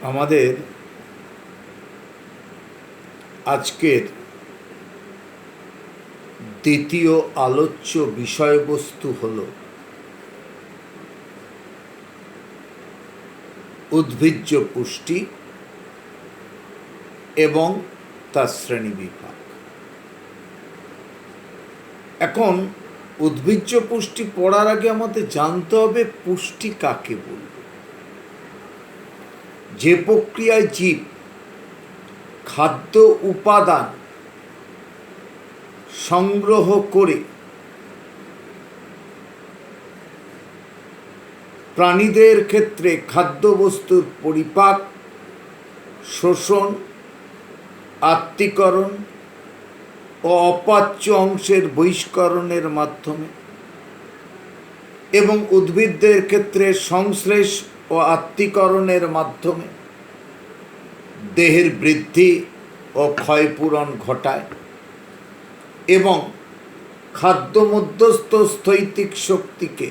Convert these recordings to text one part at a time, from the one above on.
আমাদের আজকের দ্বিতীয় আলোচ্য বিষয়বস্তু হল উদ্ভিজ্জ পুষ্টি এবং তার শ্রেণীবিভাগ। এখন উদ্ভিজ্জ পুষ্টি পড়ার আগে আমাদের জানতে হবে পুষ্টি কাকে বলবে। যে প্রক্রিয়ায় জীব খাদ্য উপাদান সংগ্রহ করে প্রাণীদের ক্ষেত্রে খাদ্যবস্তুর পরিপাক, শোষণ, আত্তীকরণ ও অপাচ্য অংশের বহিষ্করণের মাধ্যমে এবং উদ্ভিদদের ক্ষেত্রে সংশ্লেষ ও আত্তীকরণের মাধ্যমে দেহের বৃদ্ধি ও ক্ষয়পূরণ ঘটায় এবং খাদ্য মধ্যস্থ স্থৈতিক শক্তিকে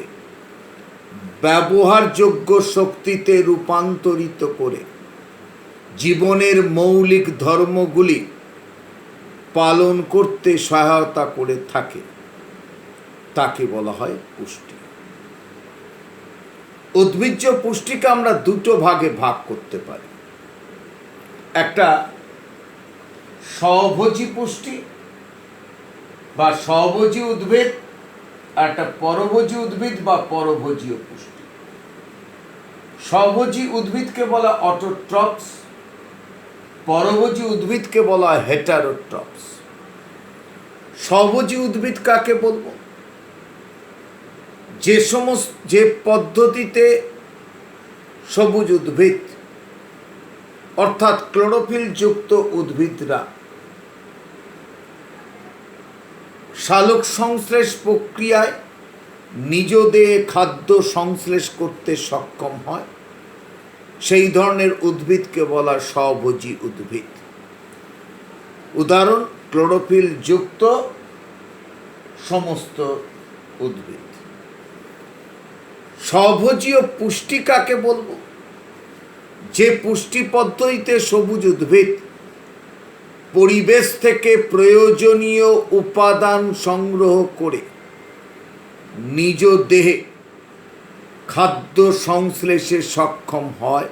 ব্যবহারযোগ্য শক্তিতে রূপান্তরিত করে জীবনের মৌলিক ধর্মগুলি পালন করতে সহায়তা করে থাকে, তাকে বলা হয় পুষ্টি। উদ্ভিজ্জ পুষ্টিকে আমরা দুটো ভাগে ভাগ করতে পারি। একটা স্বভোজী পুষ্টি বা স্বভোজী উদ্ভিদ, আর একটা পরভোজী উদ্ভিদ বা পরভোজীয় পুষ্টি। স্বভোজী উদ্ভিদকে বলা অটোট্রপস, পরভোজী উদ্ভিদকে বলা হয় হেটারোট্রপস। স্বভোজী উদ্ভিদ কাকে বলবো? যে পদ্ধতিতে সবুজ উদ্ভিদ অর্থাৎ ক্লোরোফিল যুক্ত উদ্ভিদরা সালোক সংশ্লেষ প্রক্রিয়ায় নিজ দেহে খাদ্য সংশ্লেষ করতে সক্ষম হয়, সেই ধরনের উদ্ভিদকে বলা স্বভোজী উদ্ভিদ। উদাহরণ ক্লোরোফিল যুক্ত সমস্ত উদ্ভিদ। স্বভোজীয় পুষ্টি কাকে বলবো? যে পুষ্টি পদ্ধতিতে সবুজ উদ্ভিদ পরিবেশ থেকে প্রয়োজনীয় উপাদান সংগ্রহ করে নিজ দেহে খাদ্য সংশ্লেষে সক্ষম হয়,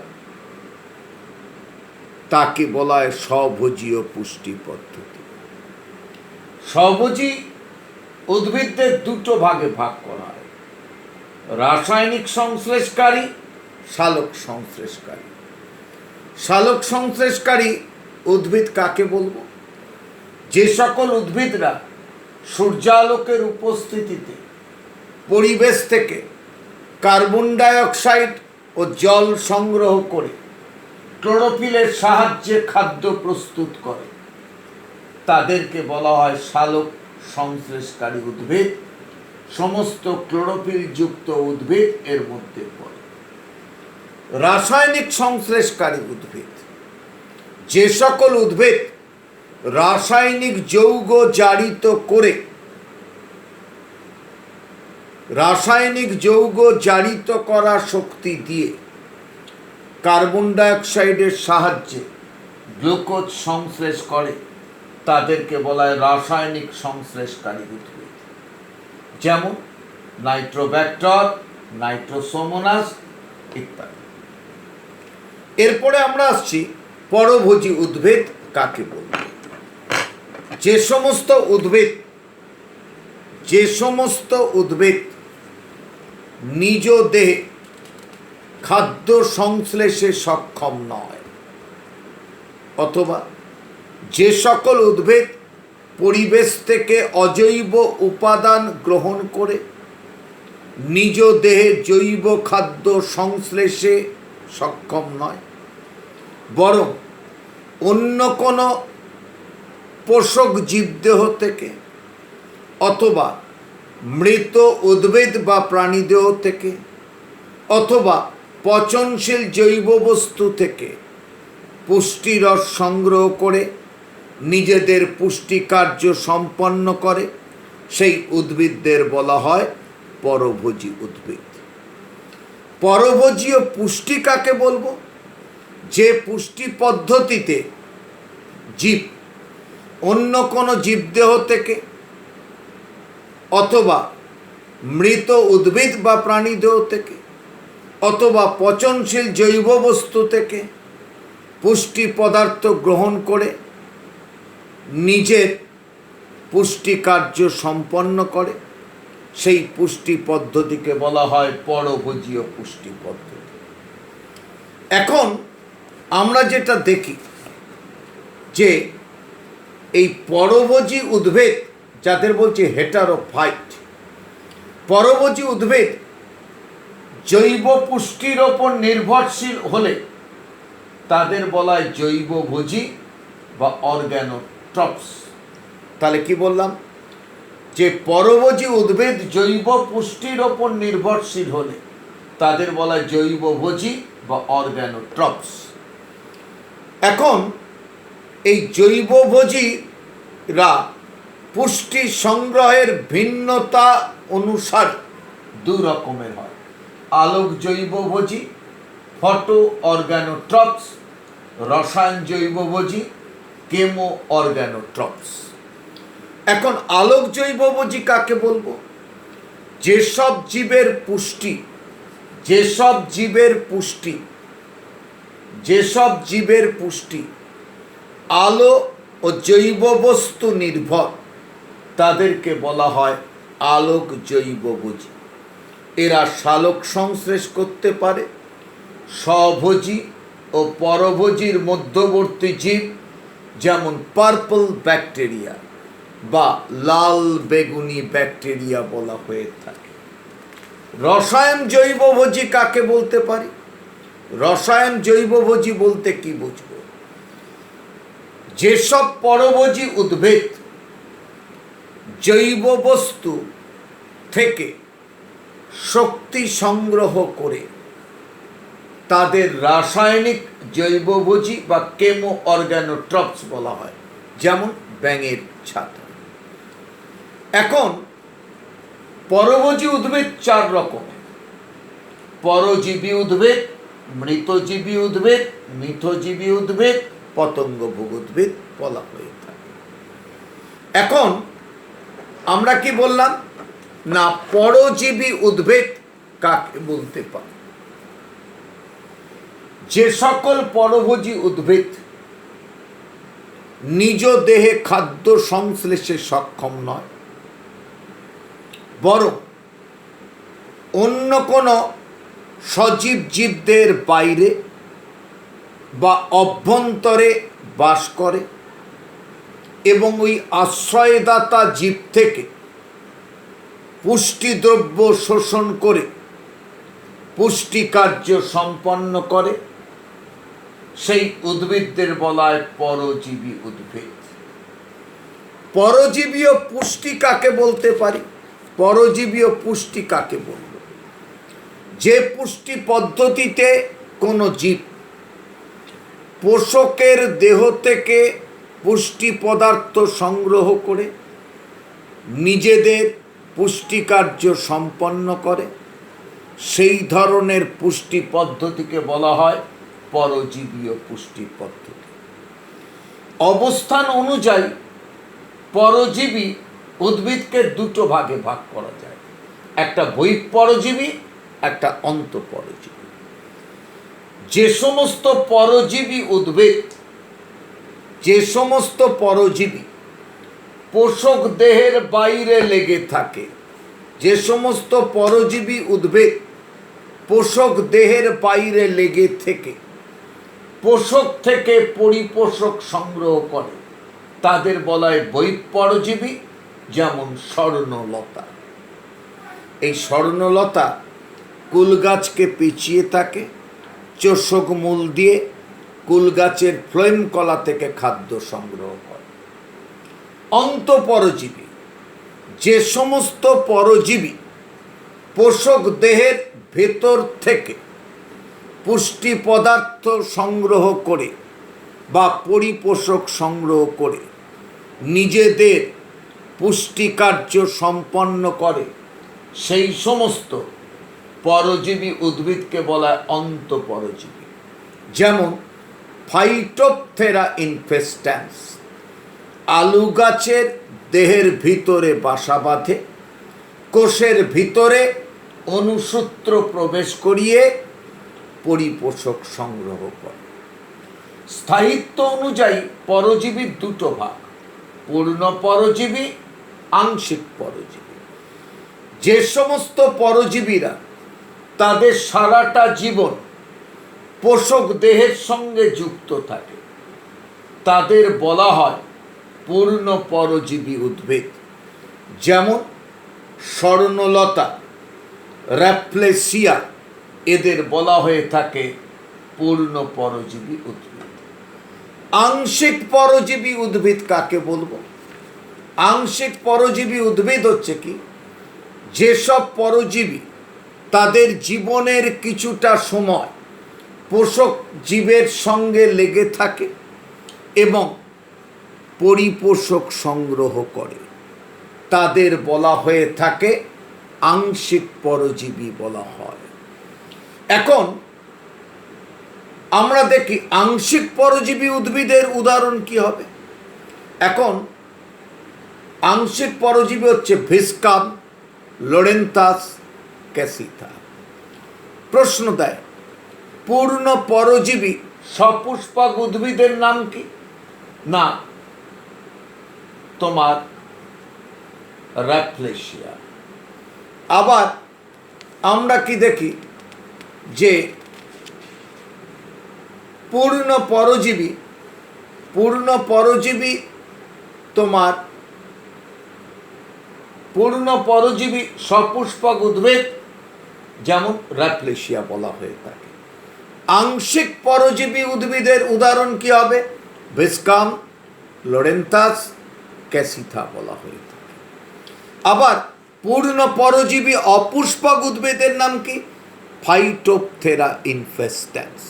তাকে বলা হয় স্বভোজীয় পুষ্টি পদ্ধতি। স্বভোজী উদ্ভিদদের দুটো ভাগে ভাগ করা হয়, রাসায়নিক সংশ্লেষকারী, সালোক সংশ্লেষকারী। সালোক সংশ্লেষকারী উদ্ভিদ কাকে বলবো? যে সকল উদ্ভিদরা সূর্যালোকের উপস্থিতিতে পরিবেশ থেকে কার্বন ডাইঅক্সাইড ও জল সংগ্রহ করে ক্লোরোফিলের সাহায্যে খাদ্য প্রস্তুত করে, তাদেরকে বলা হয় সালোক সংশ্লেষকারী উদ্ভিদ। সমস্ত ক্লোরোফিল যুক্ত উদ্ভিদ এর মধ্যে পড়ে। রাসায়নিক সংশ্লেষকারী উদ্ভিদ, যে সকল উদ্ভিদ রাসায়নিক যৌগ জারিত করে রাসায়নিক যৌগ জারিত করা শক্তি দিয়ে কার্বন ডাইঅক্সাইডের সাহায্যে গ্লুকোজ সংশ্লেষ করে, তাদেরকে বলা হয় রাসায়নিক সংশ্লেষকারী উদ্ভিদ। যেমন নাইট্রোব্যাক্টর, নাইট্রোসোমোনাস ইত্যাদি। এরপরে আমরা আসছি পরভোজী উদ্ভিদ কাকে বলব। যে সমস্ত উদ্ভিদ নিজ দেহে খাদ্য সংশ্লেষে সক্ষম নয়, অথবা যে সকল উদ্ভিদ পরিবেশ থেকে অজৈব উপাদান গ্রহণ করে নিজ দেহে জৈব খাদ্য সংশ্লেষে সক্ষম নয়, বরং অন্য কোনো পোষক জীবদেহ থেকে অথবা মৃত উদ্ভিদ বা প্রাণীদেহ থেকে অথবা পচনশীল জৈব বস্তু থেকে পুষ্টিরস সংগ্রহ করে নিজেদের পুষ্টি কার্য সম্পন্ন করে, সেই উদ্ভিদদের বলা হয় পরভোজী উদ্ভিদ। পরভোজীয় পুষ্টি কাকে বলবো? যে পুষ্টি পদ্ধতিতে জীব অন্য কোনো জীবদেহ থেকে অথবা মৃত উদ্ভিদ বা প্রাণীদেহ থেকে অথবা পচনশীল জৈব বস্তু থেকে পুষ্টি পদার্থ গ্রহণ করে নিজের পুষ্টি কার্য সম্পন্ন করে, সেই পুষ্টি পদ্ধতিকে বলা হয় পরভোজীয় পুষ্টি পদ্ধতি। এখন আমরা যেটা দেখি যে এই পরভোজী উদ্ভিদ, যাদের বলছি হেটারোফাইট, পরভোজী উদ্ভিদ জৈব পুষ্টির ওপর নির্ভরশীল হলে তাদের বলা হয় জৈবভোজী বা অর্গানোট্রপস। তাহলে কি বললাম? যে পরভোজী উদ্ভিদ জৈব পুষ্টির ওপর নির্ভরশীল হলে তাদের বলা হয় জৈবভোজী বা অর্গানোট্রপস। এখন এই জৈবভোজীরা পুষ্টি সংগ্রহের ভিন্নতা অনুসারে দুই রকমের হয়: আলোক জৈবভোজী, ফটো অর্গানোট্রপস, রসায়ন জৈবভোজী, কেমো অর্গানোট্রপস। এখন আলোক জৈবভোজী কাকে বলবো? যেসব জীবের পুষ্টি আলো ও জৈব বস্তু নির্ভর, তাদেরকে বলা হয় আলোক জৈবভোজী। এরা সালোক সংশ্লেষ করতে পারে। স্বভোজী ও পরভোজীর মধ্যবর্তী জীব যেমন পার্পল ব্যাকটেরিয়া বা লাল বেগুনি ব্যাকটেরিয়া বলা হয়ে থাকে। রসায়ন জৈবভোজী কাকে বলতে পারি? রসায়ন জৈবভোজী বলতে কি বুঝব? যেসব পরভোজী উদ্ভিদ জৈব বস্তু থেকে শক্তি সংগ্রহ করে তাদের রাসায়নিক জৈবভোজী বা কেমো অর্গানোট্রপস বলা হয়, যেমন ব্যাঙের ছাতা। এখন পরভোজী উদ্ভিদ চার রকমের: পরজীবী উদ্ভিদ, মৃতজীবী উদ্ভিদ, মিথজীবী উদ্ভিদ, পতঙ্গভোগ উদ্ভিদ বলা হয়ে থাকে। এখন আমরা কি বললাম না, পরজীবী উদ্ভিদ কাকে বলতে পারি? যে সকল পরভোজী উদ্ভিদ নিজ দেহে খাদ্য সংশ্লেষে সক্ষম নয়, বরং অন্য কোনো সজীব জীবদের বাইরে বা অভ্যন্তরে বাস করে এবং ওই আশ্রয়দাতা জীব থেকে পুষ্টিদ্রব্য শোষণ করে পুষ্টি কার্য সম্পন্ন করে, সেই উদ্ভিদদের বলা হয় পরজীবী উদ্ভিদ। পরজীবীয় পুষ্টি কাকে বলতে পারি? পরজীবীয় পুষ্টি কাকে বলব? যে পুষ্টি পদ্ধতিতে কোনো জীব পোষকের দেহ থেকে পুষ্টি পদার্থ সংগ্রহ করে নিজেদের পুষ্টি কার্য সম্পন্ন করে, সেই ধরনের পুষ্টি পদ্ধতিকে বলা হয় পরজীবীয় পুষ্টি পদ্ধতি। অবস্থান অনুযায়ী পরজীবী উদ্ভিদকে দুটো ভাগে ভাগ করা যায়: একটা বহিঃপরজীবী, একটা অন্তঃপরজীবী। যে সমস্ত পরজীবী পোষক দেহের বাইরে লেগে থাকে, যে সমস্ত পরজীবী উদ্ভিদ পোষক দেহের বাইরে লেগে থেকে পোষক থেকে পরিপোষক সংগ্রহ করে, তাদের বলা হয় বহিঃপরজীবী। যেমন স্বর্ণলতা। এই স্বর্ণলতা কুল গাছকে পিছিয়ে থাকে, চোষক মূল দিয়ে কুল গাছের ফ্লোয়েম কলা থেকে খাদ্য সংগ্রহ করে। অন্তঃপরজীবী: যে সমস্ত পরজীবী পোষক দেহের ভেতর থেকে পুষ্টি পদার্থ সংগ্রহ করে বা পরিপোষক সংগ্রহ করে নিজেদের পুষ্টি কার্য সম্পন্ন করে, সেই সমস্ত পরজীবী উদ্ভিদকে বলা হয় অন্তঃপরজীবী। যেমন ফাইটোপথেরা ইনফেস্ট্যান্স, আলু গাছের দেহের ভিতরে বাসা বাঁধে, কোষের ভিতরে অনুসূত্র প্রবেশ করিয়ে পরিপোষক সংগ্রহ করে। স্থায়িত্ব অনুযায়ী পরজীবীর দুটো ভাগ, পূর্ণ পরজীবী, আংশিক পরজীবী। যে সমস্ত পরজীবীরা তাদের সারাটা জীবন পোষক দেহের সঙ্গে যুক্ত থাকে তাদের বলা হয় পূর্ণ পরজীবী উদ্ভিদ। যেমন স্বর্ণলতা, র্যাপ্লেসিয়া, এদের বলা হয়ে থাকে পূর্ণ পরজীবী উদ্ভিদ। আংশিক পরজীবী উদ্ভিদ কাকে বলবো? আংশিক পরজীবী উদ্ভিদ হচ্ছে কি, যেসব পরজীবী তাদের জীবনের কিছুটা সময় পোষক জীবের সঙ্গে লেগে থাকে এবং পরিপোষক সংগ্রহ করে, তাদের বলা হয়ে থাকে আংশিক পরজীবী বলা হয়। এখন আমরা দেখি আংশিক পরজীবী উদ্ভিদের উদাহরণ কি হবে। এখন আংশিক পরজীবী হচ্ছে ভিসকাম, লোরেন্থাস, ক্যাসিথা। প্রশ্ন দেয়, পূর্ণ পরজীবী সপুষ্পক উদ্ভিদের নাম কি? না, তোমার র্যাপ্লেসিয়া। আবার আমরা কি দেখি যে পূর্ণ পরজীবী তোমার পূর্ণ পরজীবী সপুষ্পক উদ্ভিদ, যেমন র্যাপ্লেসিয়া বলা হয়ে থাকে। আংশিক পরজীবী উদ্ভিদের উদাহরণ কি হবে? ভিসকাম, লোরেন্থাস, ক্যাসিথা বলা হয়ে থাকে। আবার পূর্ণ পরজীবী অপুষ্পক উদ্ভিদের নাম কি? ফাইটোপথেরা ইনফেস্ট্যান্স।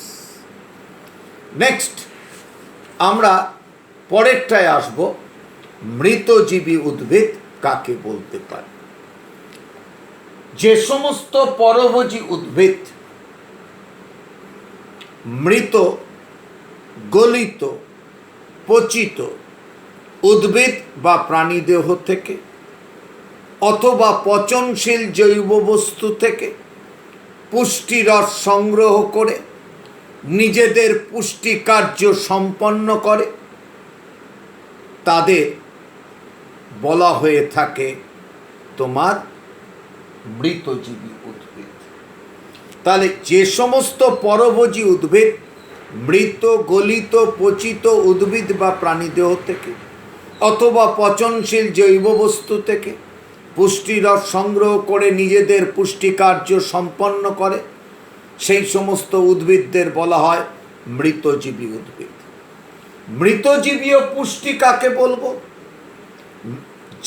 নেক্সট আমরা পরেরটায় আসব, মৃতজীবী উদ্ভিদ কাকে বলতে পারি। যে সমস্ত পরভোজী উদ্ভিদ মৃত, গলিত, পচিত উদ্ভিদ বা প্রাণীদেহ থেকে অথবা পচনশীল জৈব বস্তু থেকে পুষ্টিরস সংগ্রহ করে নিজেদের পুষ্টি কার্য সম্পন্ন করে তাদের বলা হয়ে থাকে তোমার মৃতজীবী উদ্ভিদ। তাহলে যে সমস্ত পরভোজী উদ্ভিদ মৃত, গলিত, পচিত উদ্ভিদ বা প্রাণীদেহ থেকে অথবা পচনশীল জৈব বস্তু থেকে পুষ্টিরস সংগ্রহ করে নিজেদের পুষ্টি কার্য সম্পন্ন করে সেই সমস্ত উদ্ভিদদের বলা হয় মৃতজীবী উদ্ভিদ। মৃতজীবীয় পুষ্টি কাকে বলবো?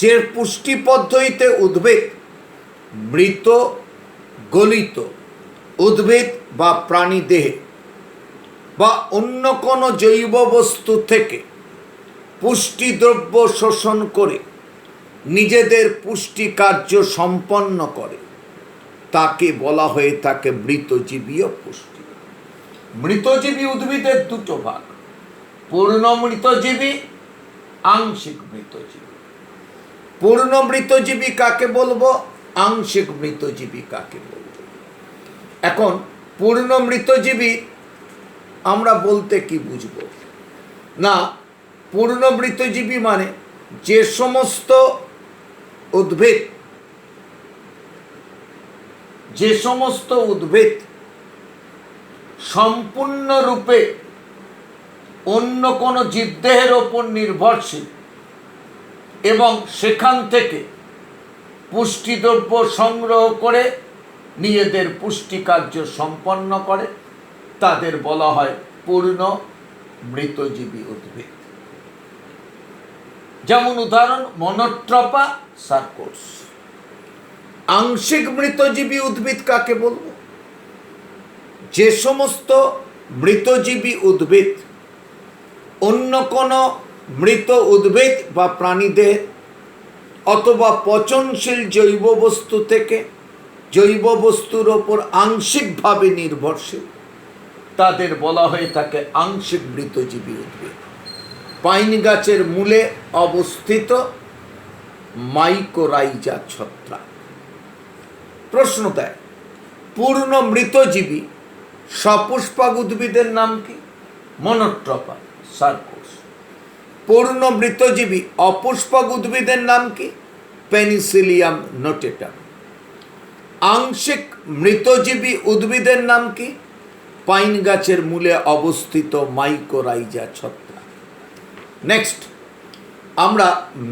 যে পুষ্টি পদ্ধতিতে উদ্ভিদ মৃত, গলিত উদ্ভিদ বা প্রাণী দেহে বা অন্য কোনো জৈব বস্তু থেকে পুষ্টিদ্রব্য শোষণ করে নিজেদের পুষ্টি কার্য সম্পন্ন করে তাকে বলা হয়ে থাকে মৃতজীবীয় পুষ্টি। মৃতজীবী উদ্ভিদের দুটো ভাগ, পূর্ণ মৃতজীবী, আংশিক মৃতজীবী। পূর্ণ মৃতজীবী কাকে বলবো? আংশিক মৃতজীবী কাকে বলবো? এখন পূর্ণ মৃতজীবী আমরা বলতে কি বুঝবো? না, পূর্ণ মৃতজীবী মানে যে সমস্ত উদ্ভিদ সম্পূর্ণরূপে অন্য কোনো জীবদেহের ওপর নির্ভরশীল এবং সেখান থেকে পুষ্টিদ্রব্য সংগ্রহ করে নিজেদের পুষ্টি কার্য সম্পন্ন করে তাদের বলা হয় পূর্ণ মৃতজীবী উদ্ভিদ। যেমন উদাহরণ মনোট্রপা, সার্কোস। আংশিক মৃতজীবী উদ্ভিদ কাকে বলবো? যে সমস্ত মৃতজীবী উদ্ভিদ অন্য কোনো মৃত উদ্ভিদ বা প্রাণীদের অথবা পচনশীল জৈব বস্তু থেকে জৈব বস্তুর ওপর আংশিকভাবে নির্ভরশীল তাদের বলা হয়ে থাকে আংশিক মৃতজীবী উদ্ভিদ। পাইন গাছের মূলে অবস্থিত মাইকোরাইজা ছত্রাক। প্রশ্ন দেয়, পূর্ণ মৃতজীবী সপুষ্পক উদ্ভিদের নাম কি? মনোট্রপা সার্কোস। পূর্ণ মৃতজীবী অপুষ্পক উদ্ভিদের নাম কি? পেনিসিলিয়াম নোটেটাম। আংশিক মৃতজীবী উদ্ভিদের নাম কি? পাইন গাছের মূলে অবস্থিত মাইকোরাইজা ছত্রাক। নেক্সট, আমরা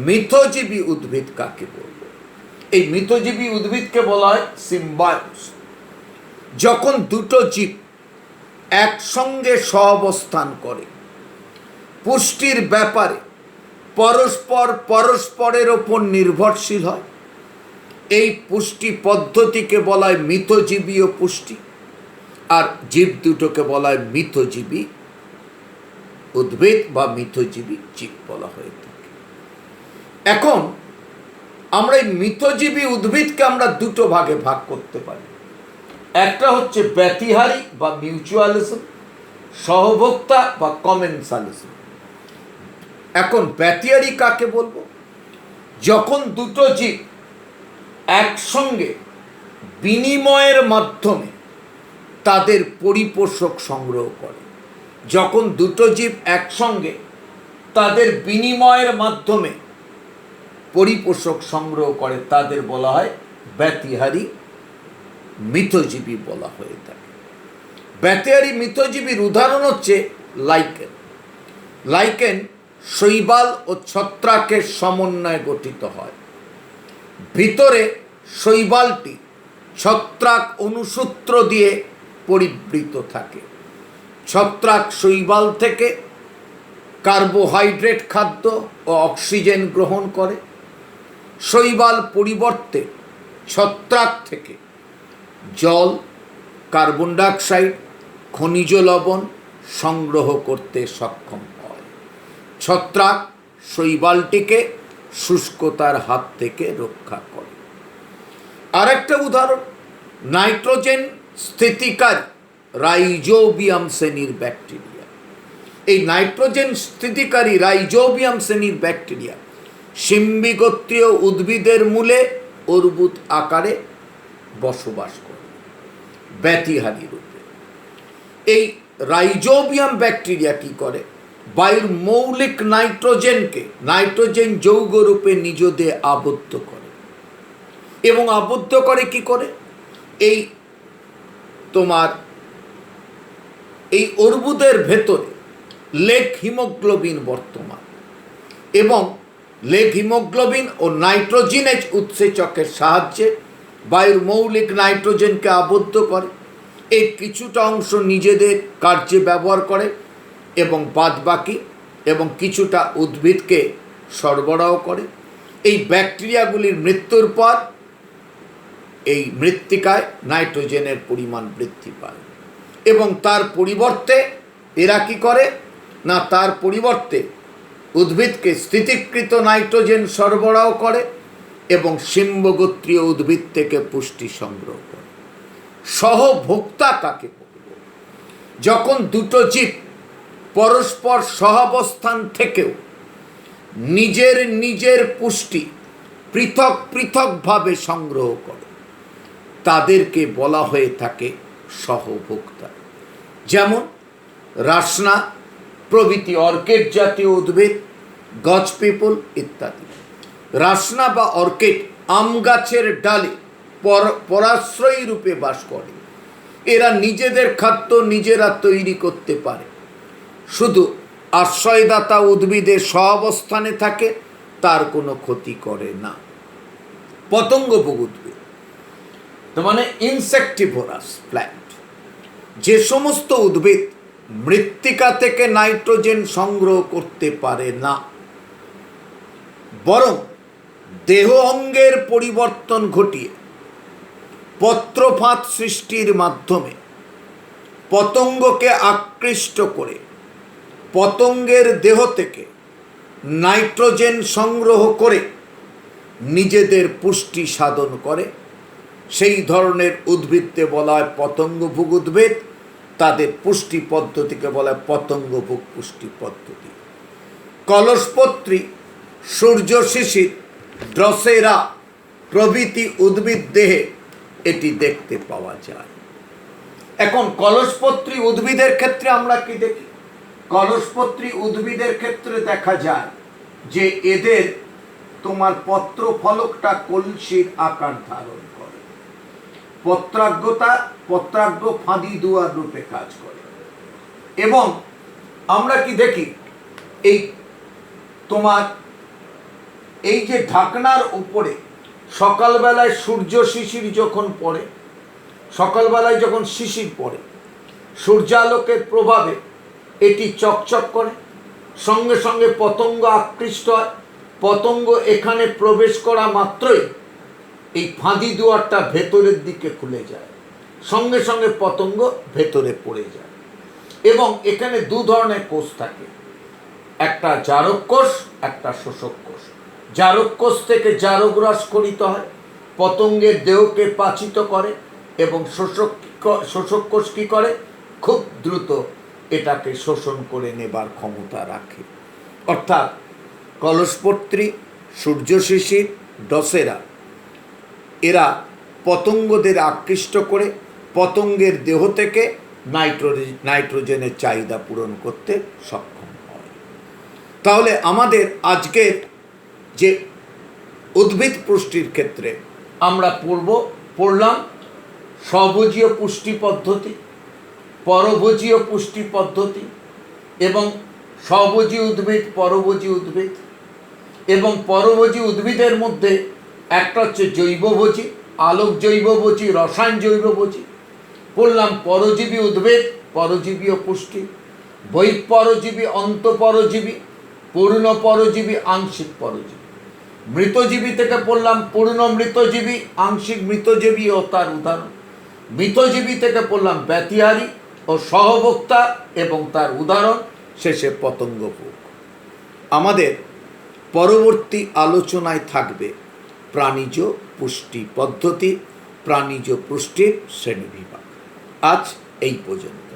মিথজীবী উদ্ভিদ কাকে বলবো? এই মিথজীবী উদ্ভিদকে বলা হয় সিম্বায়োস। যখন দুটো জীব একসঙ্গে সহাবস্থান করে, পুষ্টির ব্যাপারে পরস্পরের ওপর নির্ভরশীল হয়, এই পুষ্টি পদ্ধতিকে বলা হয় মিথজীবীয় পুষ্টি। আর জীব দুটোকে বলা হয় মিথজীবী উদ্ভিদ বা মিথজীবী জীব বলা হয়ে থাকে। এখন আমরা এই মিথজীবী উদ্ভিদকে আমরা দুটো ভাগে ভাগ করতে পারি। একটা হচ্ছে ব্যতিহারী বা মিউচুয়ালিজম, সহভোক্তা বা কমেন্সালিজম। এখন ব্যতিহারী কাকে বলবো? যখন দুটো জীব একসঙ্গে বিনিময়ের মাধ্যমে তাদের পরিপোষক সংগ্রহ করে, যখন দুটো জীব একসঙ্গে তাদের বিনিময়ের মাধ্যমে পরিপোষক সংগ্রহ করে, তাদের বলা হয় ব্যতিহারী মিথজীবী বলা হয়ে থাকে। ব্যতিহারী মিথজীবীর উদাহরণ হচ্ছে লাইকেন। লাইকেন শৈবাল ও ছত্রাকের সমন্বয়ে গঠিত হয়। ভিতরে শৈবালটি ছত্রাক অনুসূত্র দিয়ে পরিবৃত থাকে। ছত্রাক শৈবাল থেকে কার্বোহাইড্রেট খাদ্য ও অক্সিজেন গ্রহণ করে। শৈবাল পরিবর্তে ছত্রাক থেকে জল, কার্বন ডাইঅক্সাইড, খনিজ লবণ সংগ্রহ করতে সক্ষম হয়। ছত্রাক শৈবালটিকে শুষ্কতার হাত থেকে রক্ষা করে। আরেকটা উদাহরণ, নাইট্রোজেন স্থিতিকারী রাইজোবিয়াম শ্রেণীর ব্যাকটেরিয়া। এই নাইট্রোজেন স্থিতিকারী রাইজোবিয়াম শ্রেণীর ব্যাকটেরিয়া সিম্বিগোত্রীয় উদ্ভিদের মূলে অর্বুদ আকারে বসবাস করে ব্যতিহারী রূপে। এই রাইজোবিয়াম ব্যাকটেরিয়া কি করে? বায়ুর মৌলিক নাইট্রোজেনকে নাইট্রোজেন যৌগ রূপে নিজ দেহে আবদ্ধ করে। এবং আবদ্ধ করে কি করে? এই অর্বুদের ভেতরে লেগ হিমোগ্লোবিন বর্তমান, এবং লেগ হিমোগ্লোবিন ও নাইট্রোজিনেজ উৎসেচকের সাহায্যে বায়ুর মৌলিক নাইট্রোজেনকে আবদ্ধ করে। এর কিছুটা অংশ নিজেদের কার্যে ব্যবহার করে এবং বাদবাকি এবং কিছুটা উদ্ভিদকে সরবরাহ করে। এই ব্যাকটেরিয়াগুলির মৃত্যুর পর এই মৃত্তিকায় নাইট্রোজেনের পরিমাণ বৃদ্ধি পায়, এবং তার পরিবর্তে এরা কি করে না, তার পরিবর্তে উদ্ভিদকে স্থিতিকৃত নাইট্রোজেন সরবরাহ করে এবং সিম্বগোত্রীয় উদ্ভিদ থেকে পুষ্টি সংগ্রহ করে। সহভোক্তা কাকে বলব? যখন দুটো জীব পরস্পর সহাবস্থান থেকেও নিজের পুষ্টি পৃথকভাবে সংগ্রহ করে, তাদেরকে বলা হয়ে থাকে সহভোক্তা। যেমন রাসনা প্রভৃতি অর্কিড জাতীয় উদ্ভিদ, গজ পিপল ইত্যাদি। রাসনা বা অর্কিড আম গাছের ডালে পরাশ্রয়ী রূপে বাস করে। এরা নিজেদের খাদ্য নিজেরা তৈরি করতে পারে, শুধু আশ্রয়দাতা উদ্ভিদের সহাবস্থানে থাকে, তার কোনো ক্ষতি করে না। পতঙ্গভোগ উদ্ভিদ, তার মানে ইনসেক্টিভোরাস প্ল্যান্ট, যে সমস্ত উদ্ভিদ মৃত্তিকা থেকে নাইট্রোজেন সংগ্রহ করতে পারে না, বরং দেহ অঙ্গের পরিবর্তন ঘটিয়ে পত্রফাত সৃষ্টির মাধ্যমে পতঙ্গকে আকৃষ্ট করে পতঙ্গের দেহ থেকে নাইট্রোজেন সংগ্রহ করে নিজেদের পুষ্টি সাধন করে, সেই ধরনের উদ্ভিদকে বলা হয় পতঙ্গভোগ উদ্ভিদ তাদের পুষ্টি পদ্ধতিকে বলা হয় পতঙ্গভোগ পুষ্টি পদ্ধতি। কলসপত্রী, সূর্য শিশির, ড্রসেরা প্রভৃতি উদ্ভিদ দেহে এটি দেখতে পাওয়া যায়। এখন কলসপত্রী উদ্ভিদের ক্ষেত্রে আমরা কি দেখি? কলসপত্রী উদ্ভিদের ক্ষেত্রে দেখা যায় যে এদের তোমার পত্র ফলকটা কলসির আকার ধারণ করে, পত্রাগ্র ফাঁদি দুয়ার রূপে কাজ করে। এবং আমরা কি দেখি, এই তোমার এই যে ঢাকনার উপরে সকালবেলায় সূর্য শিশির যখন পড়ে, সকালবেলায় যখন শিশির পড়ে, সূর্যালোকের প্রভাবে এটি চকচক করে, সঙ্গে সঙ্গে পতঙ্গ আকৃষ্ট হয়। পতঙ্গ এখানে প্রবেশ করা মাত্রই এই ফাঁদি দুয়ারটা ভেতরের দিকে খুলে যায়, সঙ্গে সঙ্গে পতঙ্গ ভেতরে পড়ে যায়। এবং এখানে দু ধরনের কোষ থাকে, একটা জারক কোষ, একটা শোষক কোষ। জারক কোষ থেকে জারক রস স্খলিত হয়, পতঙ্গের দেহকে পাচিত করে, এবং শোষক কোষ কি করে, খুব দ্রুত এটাকে শোষণ করে নেবার ক্ষমতা রাখে। অর্থাৎ কলসপত্রী, সূর্য শিশির, ড্রসেরা এরা পতঙ্গদের আকৃষ্ট করে পতঙ্গের দেহ থেকে নাইট্রোজেনের চাহিদা পূরণ করতে সক্ষম হয়। তাহলে আমাদের আজকের যে উদ্ভিদ পুষ্টির ক্ষেত্রে আমরা পড়লাম স্বভোজীয় পুষ্টি পদ্ধতি, পরভোজীয় পুষ্টি পদ্ধতি, এবং স্বভোজী উদ্ভিদ, পরভোজী উদ্ভিদ। এবং পরভোজী উদ্ভিদের মধ্যে একটা হচ্ছে জৈবভোজী, আলোক জৈবভোজী, রসায়ন জৈবভোজী। পড়লাম পরজীবী উদ্ভিদ, পরজীবীয় পুষ্টি, বহিঃপরজীবী, অন্তঃপরজীবী, পূর্ণ পরজীবী, আংশিক পরজীবী। মৃতজীবী থেকে পড়লাম পূর্ণ মৃতজীবী, আংশিক মৃতজীবী ও তার উদাহরণ। মৃতজীবী থেকে পড়লাম ব্যতিহারী ও সহভোক্তা এবং তার উদাহরণ, শেষে পতঙ্গভোগ। আমাদের পরবর্তী আলোচনায় থাকবে প্রাণীজ পুষ্টি পদ্ধতি, প্রাণীজ পুষ্টির শ্রেণীবিভাগ। আজ এই পর্যন্ত।